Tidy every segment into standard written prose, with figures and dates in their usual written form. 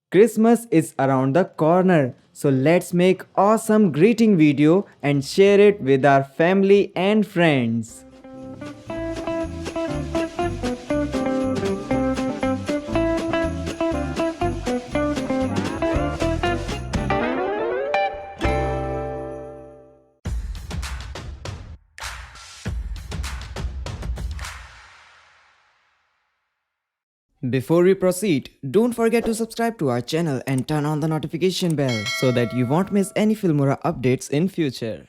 Christmas is around the corner, so let's make awesome greeting video and share it with our family and friends. Before we proceed, don't forget to subscribe to our channel and turn on the notification bell so that you won't miss any Filmora updates in future.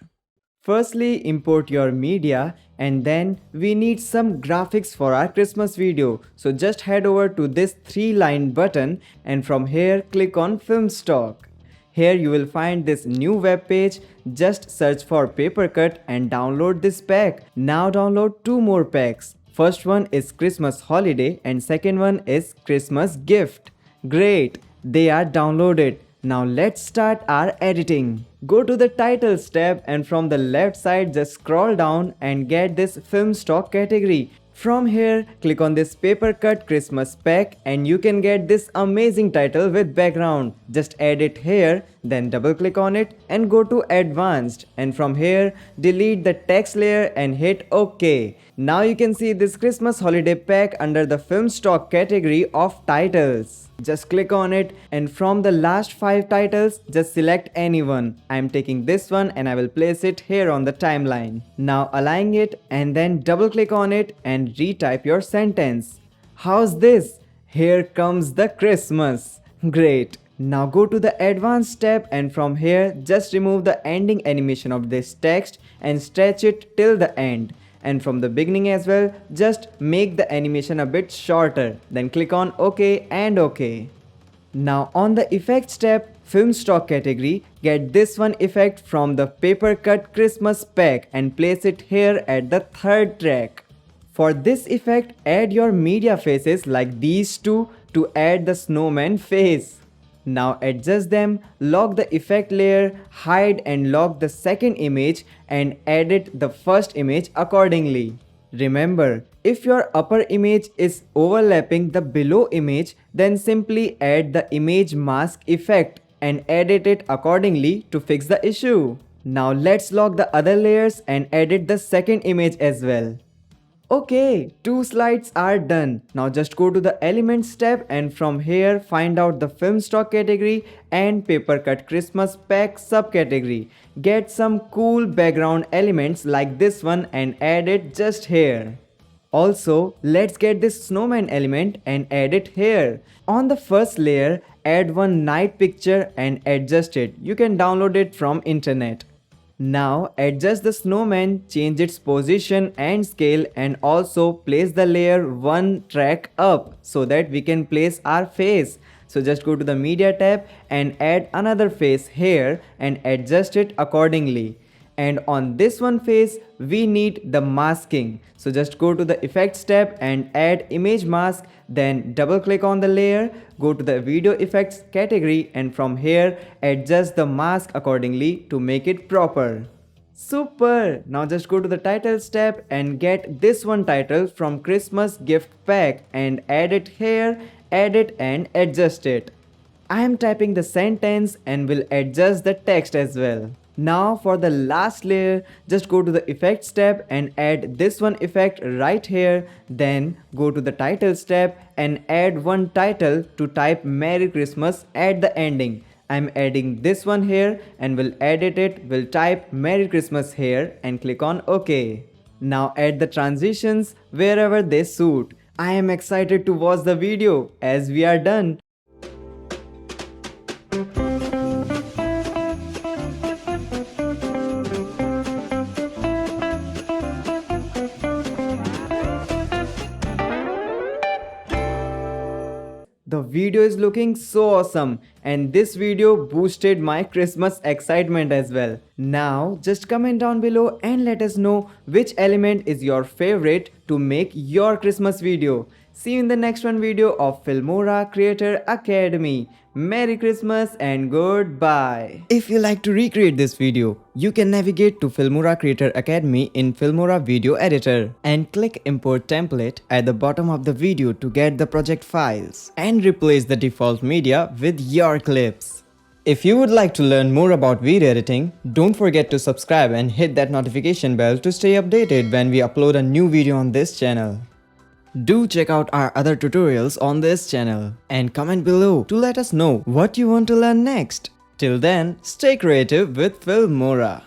Firstly, import your media and then we need some graphics for our Christmas video. So just head over to this 3-line button and from here click on Film Stock. Here you will find this new web page. Just search for PaperCut and download this pack. Now download 2 more packs. First one is Christmas Holiday and second one is Christmas Gift. Great, they are downloaded. Now let's start our editing. Go to the titles tab and from the left side just scroll down and get this film stock category. From here, click on this paper cut Christmas pack and you can get this amazing title with background. Just add it here, then double click on it and go to advanced, and from here delete the text layer and hit OK. Now you can see this Christmas holiday pack under the film stock category of titles. Just click on it and from the last 5 titles just select any one. I am taking this one and I will place it here on the timeline. Now align it and then double click on it and retype your sentence. How's this? Here comes the Christmas. Great. Now go to the advanced tab and from here just remove the ending animation of this text and stretch it till the end. And from the beginning as well, just make the animation a bit shorter. Then click on OK and OK. Now on the effects tab, film stock category, get this one effect from the paper cut Christmas pack and place it here at the 3rd track. For this effect, add your media faces like these two to add the snowman face. Now adjust them, lock the effect layer, hide and lock the second image and edit the first image accordingly. Remember, if your upper image is overlapping the below image, then simply add the image mask effect and edit it accordingly to fix the issue. Now let's lock the other layers and edit the second image as well. Okay, 2 slides are done. Now just go to the Elements tab and from here find out the film stock category and paper cut Christmas pack subcategory. Get some cool background elements like this one and add it just here. Also, let's get this snowman element and add it here. On the first layer, add one night picture and adjust it. You can download it from internet. Now adjust the snowman, change its position and scale and also place the layer 1 track up so that we can place our face. So just go to the media tab and add another face here and adjust it accordingly. And on this one face we need the masking. So just go to the effects tab and add image mask, then double click on the layer, go to the video effects category and from here adjust the mask accordingly to make it proper. Super! Now just go to the titles tab and get this one title from Christmas gift pack and add it here, add it and adjust it. I am typing the sentence and will adjust the text as well. Now for the last layer, just go to the effects tab and add this one effect right here. Then go to the titles tab and add one title to type Merry Christmas at the ending. I'm adding this one here and will edit it, will type Merry Christmas here and click on OK. Now add the transitions wherever they suit. I am excited to watch the video as we are done. The video is looking so awesome and this video boosted my Christmas excitement as well. Now just comment down below and let us know which element is your favorite to make your Christmas video. See you in the next one video of Filmora Creator Academy. Merry Christmas and goodbye. If you like to recreate this video, you can navigate to Filmora Creator Academy in Filmora Video Editor and click Import Template at the bottom of the video to get the project files and replace the default media with your clips. If you would like to learn more about video editing, don't forget to subscribe and hit that notification bell to stay updated when we upload a new video on this channel. Do check out our other tutorials on this channel and comment below to let us know what you want to learn next. Till then, stay creative with Filmora.